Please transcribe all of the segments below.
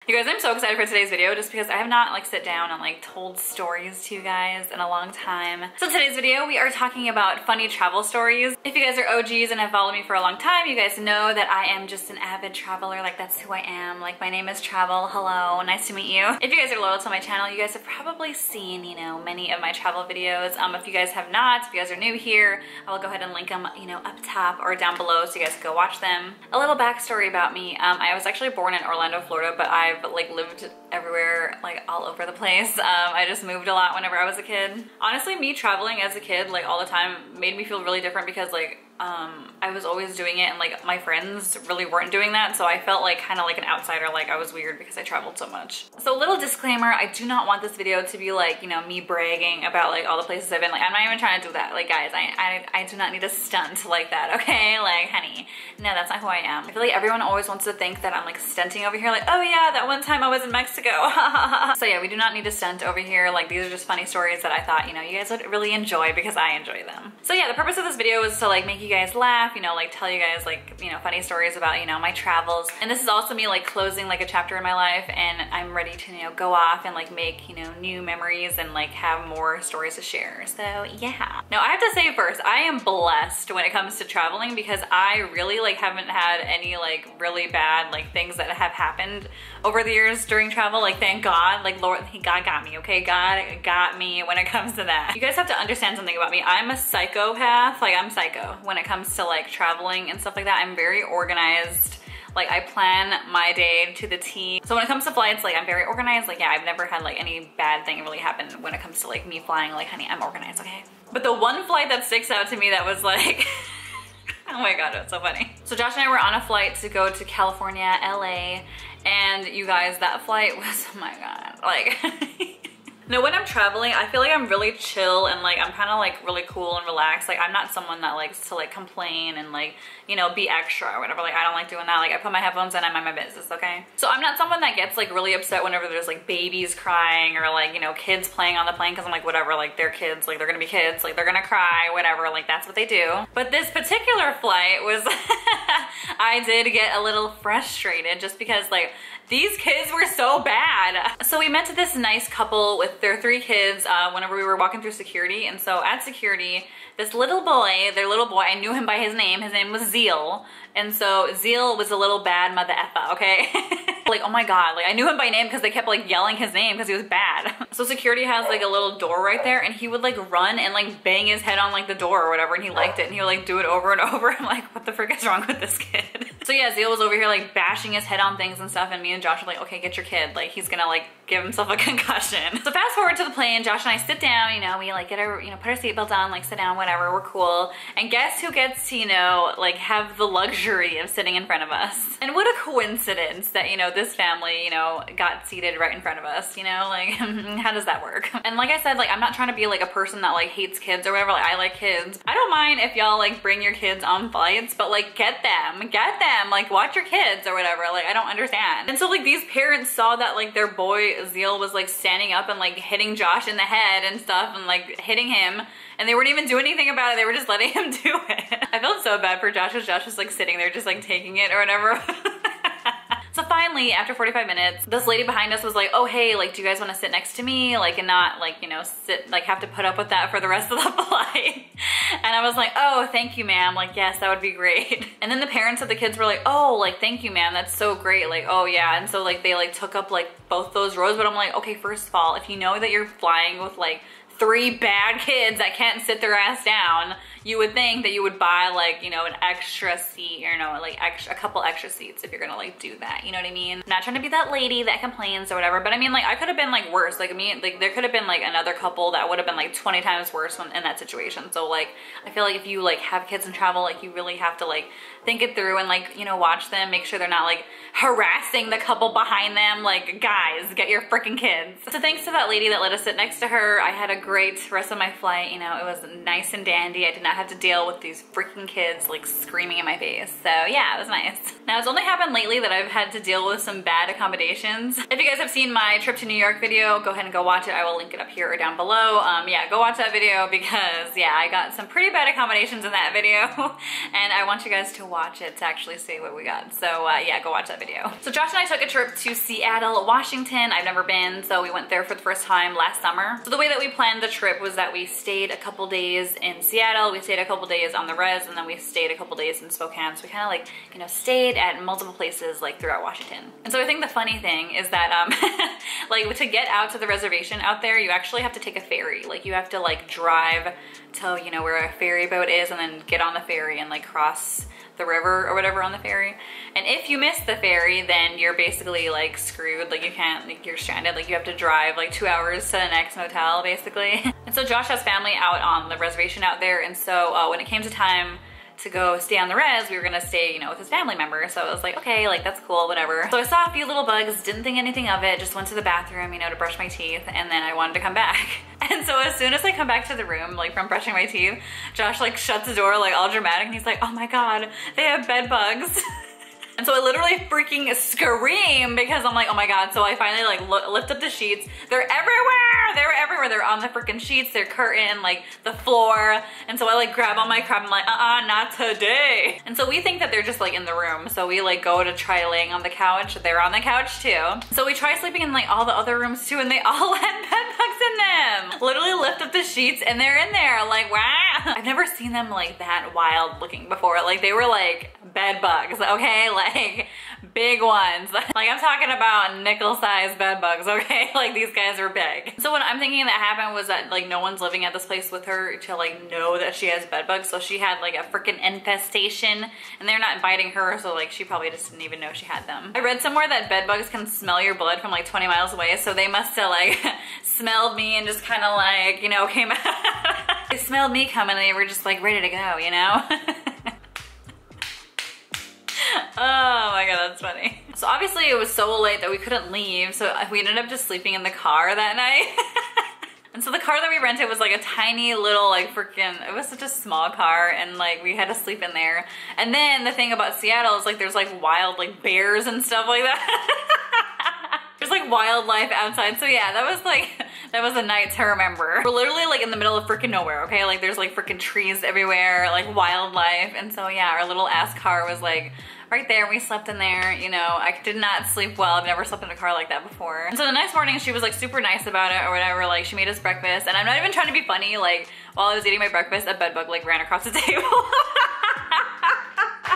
You guys, I'm so excited for today's video just because I have not like sit down and like told stories to you guys in a long time. So today's video, we are talking about funny travel stories. If you guys are OGs and have followed me for a long time, you guys know that I am just an avid traveler. Like that's who I am. Like my name is Travel. Hello, nice to meet you. If you guys are loyal to my channel, you guys have probably seen, you know, many of my travel videos. If you guys have not, if you guys are new here, I will go ahead and link them, you know, up top or down below so you guys can go watch them. A little backstory about me. I was actually born in Orlando, Florida, but I've like lived everywhere, like all over the place. I just moved a lot whenever I was a kid. Honestly, me traveling as a kid, like all the time, made me feel really different because like I was always doing it and like my friends really weren't doing that, so I felt like kind of like an outsider, like I was weird because I traveled so much. So a little disclaimer, I do not want this video to be like, you know, me bragging about like all the places I've been. Like I'm not even trying to do that. Like guys, I do not need a stunt like that, okay? Like honey, no, that's not who I am. I feel like everyone always wants to think that I'm like stunting over here, like, oh yeah, that one time I was in Mexico. So yeah, we do not need to stunt over here. Like these are just funny stories that I thought, you know, you guys would really enjoy because I enjoy them. So yeah, the purpose of this video is to like make you guys laugh, you know, like tell you guys like, you know, funny stories about, you know, my travels. And this is also me like closing like a chapter in my life, and I'm ready to, you know, go off and like make, you know, new memories and like have more stories to share. So yeah. Now I have to say first, I am blessed when it comes to traveling because I really like haven't had any like really bad like things that have happened over the years during travel. Like thank God, like Lord, God got me, okay? God got me when it comes to that. You guys have to understand something about me. I'm a psychopath, like I'm psycho when it comes to like traveling and stuff like that. I'm very organized. Like I plan my day to the T. So when it comes to flights, like I'm very organized. Like yeah, I've never had like any bad thing really happen when it comes to like me flying. Like honey, I'm organized, okay? But the one flight that sticks out to me that was like, oh my God, it's so funny. So Josh and I were on a flight to go to California, LA, and you guys, that flight was, oh my God, like, no, when I'm traveling, I feel like I'm really chill and like I'm kind of like really cool and relaxed. Like I'm not someone that likes to like complain and like, you know, be extra or whatever. Like I don't like doing that. Like I put my headphones in, I mind my business, okay? So I'm not someone that gets like really upset whenever there's like babies crying or like, you know, kids playing on the plane, because I'm like, whatever, like they're kids, like they're gonna be kids, like they're gonna cry, whatever, like that's what they do. But this particular flight was, I did get a little frustrated just because like these kids were so bad. So we met this nice couple with their 3 kids whenever we were walking through security. And so at security, this little boy, their little boy, I knew him by his name was Zeal. And so Zeal was a little bad mother effa, okay? Like, oh my God, like I knew him by name because they kept like yelling his name because he was bad. So security has like a little door right there, and he would like run and like bang his head on like the door or whatever, and he liked it, and he would like do it over and over. I'm like, what the frick is wrong with this kid? So yeah, Zeal was over here like bashing his head on things and stuff, and me and Josh were like, okay, get your kid. Like he's gonna like give himself a concussion. So fast forward to the plane, Josh and I sit down, you know, we like get our, you know, put our seatbelt on, like sit down, whatever, we're cool. And guess who gets to, you know, like have the luxury of sitting in front of us? And what a coincidence that, you know, this family, you know, got seated right in front of us, you know, like how does that work? And like I said, like I'm not trying to be like a person that like hates kids or whatever. Like I like kids. I don't mind if y'all like bring your kids on flights, but like get them, like watch your kids or whatever. Like I don't understand. And so like these parents saw that like their boy Zeal was like standing up and like hitting Josh in the head and stuff and like hitting him, and they weren't even doing anything about it. They were just letting him do it. I felt so bad for Josh because Josh was like sitting there just like taking it or whatever. So finally, after 45 minutes, this lady behind us was like, oh, hey, like, do you guys want to sit next to me? Like, and not like, you know, sit, like have to put up with that for the rest of the flight. And I was like, oh, thank you, ma'am. Like, yes, that would be great. And then the parents of the kids were like, oh, like, thank you, ma'am. That's so great. Like, oh yeah. And so like, they like took up like both those rows. But I'm like, okay, first of all, if you know that you're flying with like 3 bad kids that can't sit their ass down, you would think that you would buy like, you know, an extra seat, or no, like a couple extra seats if you're gonna like do that, you know what I mean? I'm not trying to be that lady that complains or whatever, but I mean like I could have been like worse. Like me, like there could have been like another couple that would have been like 20 times worse in that situation. So like I feel like if you like have kids and travel, like you really have to like think it through and like, you know, watch them, make sure they're not like harassing the couple behind them. Like guys, get your freaking kids. So thanks to that lady that let us sit next to her, I had a great rest of my flight. You know, it was nice and dandy. I did not have to deal with these freaking kids like screaming in my face. So yeah, it was nice. Now it's only happened lately that I've had to deal with some bad accommodations. If you guys have seen my trip to New York video, go ahead and go watch it. I will link it up here or down below. Yeah, go watch that video because yeah, I got some pretty bad accommodations in that video and I want you guys to watch it to actually see what we got. So yeah, go watch that video. So Josh and I took a trip to Seattle, Washington. I've never been, so we went there for the first time last summer. So the way that we planned the trip was that we stayed a couple days in Seattle, we stayed a couple days on the res, and then we stayed a couple days in Spokane. So we kind of like, you know, stayed at multiple places like throughout Washington. And so I think the funny thing is that like to get out to the reservation out there, you actually have to take a ferry. Like you have to like drive to, you know, where a ferry boat is and then get on the ferry and like cross the river or whatever on the ferry. And if you miss the ferry, then you're basically like screwed. Like you can't, like you're stranded. Like you have to drive like 2 hours to the next motel basically. And so Josh has family out on the reservation out there. And so when it came to time to go stay on the res, we were gonna stay, you know, with his family member. So it was like, okay, like that's cool, whatever. So I saw a few little bugs, didn't think anything of it, just went to the bathroom, you know, to brush my teeth, and then I wanted to come back. And so as soon as I come back to the room, like from brushing my teeth, Josh like shuts the door like all dramatic and he's like, oh my God, they have bed bugs. And so I literally freaking scream because I'm like, oh my God. So I finally like lift up the sheets. They're everywhere. They're everywhere. They're on the freaking sheets. They're curtain, like the floor. And so I like grab all my crap. I'm like, not today. And so we think that they're just like in the room. So we like go to try laying on the couch. They're on the couch too. So we try sleeping in like all the other rooms too, and they all had bed bugs in them. Literally lift up the sheets and they're in there. Like, wow. I've never seen them like that wild looking before. Like they were like bed bugs, okay? Like big ones. Like I'm talking about nickel-sized bed bugs, okay? Like these guys are big. So what I'm thinking that happened was that like no one's living at this place with her to like know that she has bed bugs. So she had like a freaking infestation and they're not inviting her. So like she probably just didn't even know she had them. I read somewhere that bed bugs can smell your blood from like 20 miles away. So they must have like smelled me and just kind of like, you know, came out. They smelled me coming and they were just like ready to go, you know? Oh my God, that's funny. So obviously it was so late that we couldn't leave, so we ended up just sleeping in the car that night. And so the car that we rented was like a tiny little like freaking, it was such a small car and like we had to sleep in there. And then the thing about Seattle is like there's like wild like bears and stuff like that. There's like wildlife outside. So yeah, that was a night to remember. We're literally like in the middle of freaking nowhere, okay? Like there's like freaking trees everywhere, like wildlife. And so yeah, our little ass car was like right there. We slept in there, you know. I did not sleep well. I've never slept in a car like that before. And so the next morning she was like super nice about it or whatever. Like she made us breakfast and I'm not even trying to be funny. Like while I was eating my breakfast, a bed bug like ran across the table.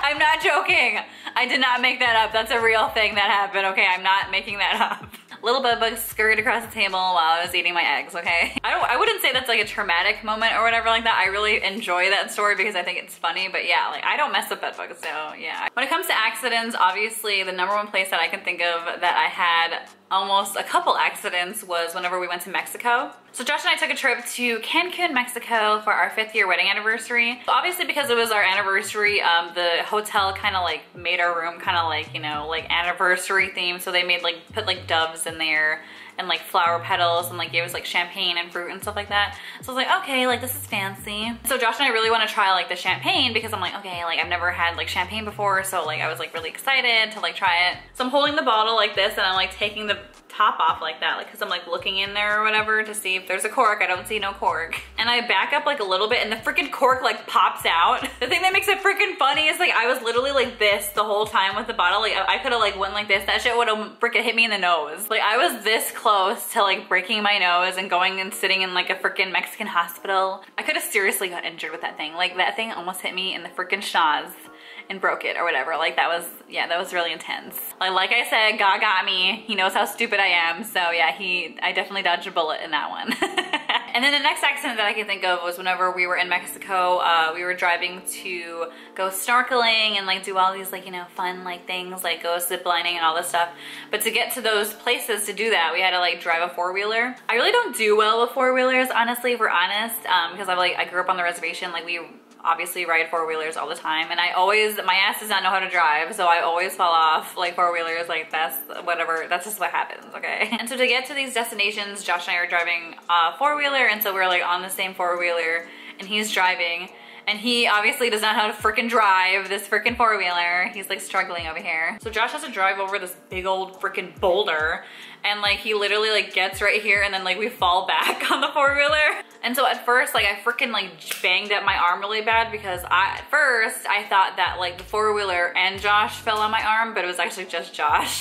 I'm not joking. I did not make that up. That's a real thing that happened, okay? I'm not making that up. Little bed bugs scurried across the table while I was eating my eggs, okay? I wouldn't say that's like a traumatic moment or whatever like that. I really enjoy that story because I think it's funny, but yeah, like I don't mess with bed bugs, so yeah. When it comes to accidents, obviously the #1 place that I can think of that I had almost a couple accidents was whenever we went to Mexico. So Josh and I took a trip to Cancun, Mexico for our 5th year wedding anniversary. So obviously because it was our anniversary, the hotel kind of like made our room kind of like, you know, like anniversary theme. So they made like, put like doves in there and like flower petals and like gave us like champagne and fruit and stuff like that. So I was like, okay, like this is fancy. So Josh and I really want to try like the champagne because I'm like, okay, like I've never had like champagne before. So like I was like really excited to like try it. So I'm holding the bottle like this and I'm like taking the top off like that, like because I'm like looking in there or whatever to see if there's a cork. I don't see no cork. And I back up like a little bit and the freaking cork like pops out. The thing that makes it freaking funny is like I was literally like this the whole time with the bottle. Like I could have like went like this. That shit would have freaking hit me in the nose. Like I was this close to like breaking my nose and going and sitting in like a freaking Mexican hospital. I could have seriously got injured with that thing. Like that thing almost hit me in the freaking schnoz and broke it or whatever. Like that was, yeah, that was really intense. Like I said, God got me. He knows how stupid I am. So yeah, I definitely dodged a bullet in that one. And then the next accident that I can think of was whenever we were in Mexico, we were driving to go snorkeling and like do all these like, you know, fun like things, like go zip lining and all this stuff. But to get to those places to do that, we had to like drive a 4-wheeler. I really don't do well with 4-wheelers, honestly, if we're honest, because I grew up on the reservation. Like we obviously ride four-wheelers all the time, and my ass does not know how to drive, so I always fall off like four-wheelers. Like that's whatever, that's just what happens, okay? And so to get to these destinations, Josh and I are driving a four-wheeler, and so we're like on the same four-wheeler, and he's driving. And he obviously does not know how to freaking drive this freaking four-wheeler. He's like struggling over here. So Josh has to drive over this big old freaking boulder, and like he literally like gets right here, and then like we fall back on the four-wheeler. And so at first, like I freaking like banged up my arm really bad, because at first I thought that like the four-wheeler and Josh fell on my arm, but it was actually just Josh.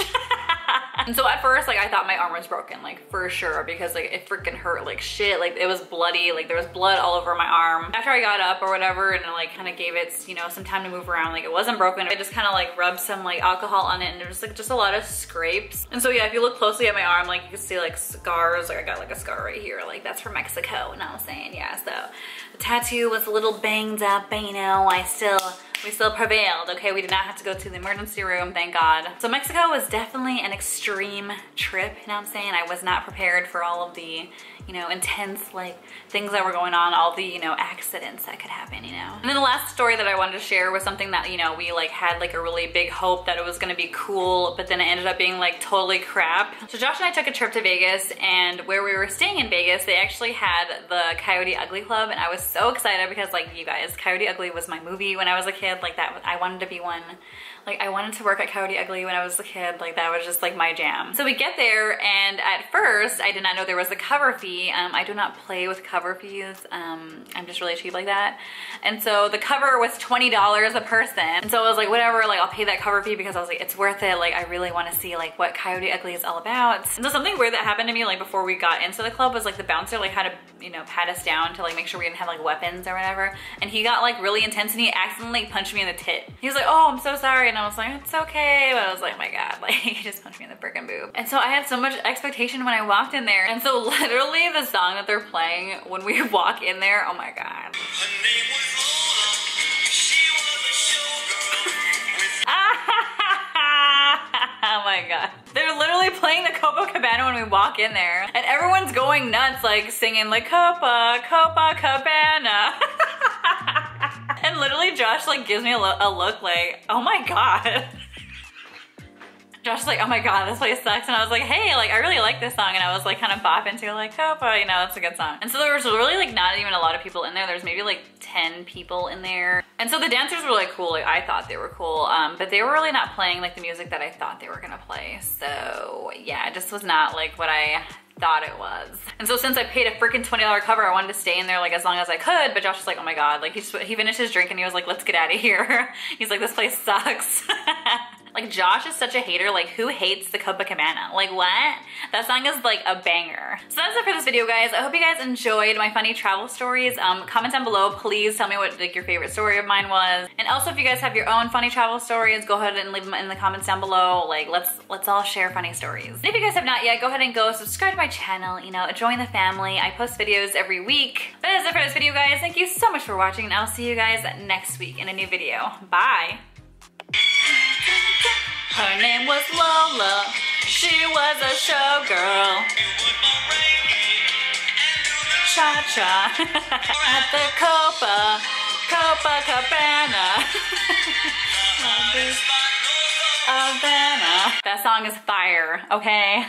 And so at first, like I thought my arm was broken, like for sure, because like it freaking hurt like shit. Like it was bloody, like there was blood all over my arm. After I got up or whatever, and I like kind of gave it, you know, some time to move around, like it wasn't broken. I just kind of like rubbed some like alcohol on it, and there was like just a lot of scrapes. And so yeah, if you look closely at my arm, like you can see like scars. Like I got like a scar right here, like that's from Mexico. You know what I'm saying? Yeah, so the tattoo was a little banged up, but you know, we still prevailed, okay? We did not have to go to the emergency room, thank God. So Mexico was definitely an extreme trip, you know what I'm saying? I was not prepared for all of the, you know, intense like things that were going on, all the, you know, accidents that could happen, you know? And then the last story that I wanted to share was something that, you know, we like had like a really big hope that it was gonna be cool, but then it ended up being like totally crap. So Josh and I took a trip to Vegas, and where we were staying in Vegas, they actually had the Coyote Ugly Club, and I was so excited because like you guys, Coyote Ugly was my movie when I was a kid. Like that, I wanted to be one. Like I wanted to work at Coyote Ugly when I was a kid. Like that was just like my jam. So we get there, and at first I did not know there was a cover fee. I do not play with cover fees. I'm just really cheap like that. And so the cover was $20 a person. And so I was like, whatever, like I'll pay that cover fee, because I was like, it's worth it. Like I really want to see like what Coyote Ugly is all about. And so something weird that happened to me like before we got into the club was like the bouncer like had to, you know, pat us down to like make sure we didn't have like weapons or whatever. And he got like really intense, and he accidentally punched me in the tit. He was like, oh, I'm so sorry. And I was like, it's okay. But I was like, my God, like he just punched me in the freaking boob. And so I had so much expectation when I walked in there. And so literally the song that they're playing when we walk in there, oh my God. Her name was Hola. She was a showgirl with Oh my God. They're literally playing the Copacabana when we walk in there, and everyone's going nuts, like singing like Copacabana. And literally Josh like gives me a look like, oh my God. Josh was like, oh my God, this place sucks. And I was like, hey, like I really like this song. And I was like kind of bopping to like, Copa, you know, it's a good song. And so there was really like not even a lot of people in there. There's maybe like 10 people in there. And so the dancers were like cool. Like I thought they were cool, but they were really not playing like the music that I thought they were gonna play. So yeah, it just was not like what I thought it was. And so since I paid a freaking $20 cover, I wanted to stay in there like as long as I could, but Josh was like, oh my God, like he finished his drink and he was like, let's get out of here. He's like, this place sucks. Like Josh is such a hater. Like who hates the Copacabana? Like what? That song is like a banger. So that's it for this video, guys. I hope you guys enjoyed my funny travel stories. Comment down below, please tell me what like your favorite story of mine was. And also if you guys have your own funny travel stories, go ahead and leave them in the comments down below. Like let's all share funny stories. And if you guys have not yet, go ahead and go subscribe to my channel, you know, join the family. I post videos every week. But that's it for this video, guys. Thank you so much for watching, and I'll see you guys next week in a new video. Bye. Her name was Lola, she was a showgirl. Cha-cha at the Copacabana. Havana. That song is fire, okay?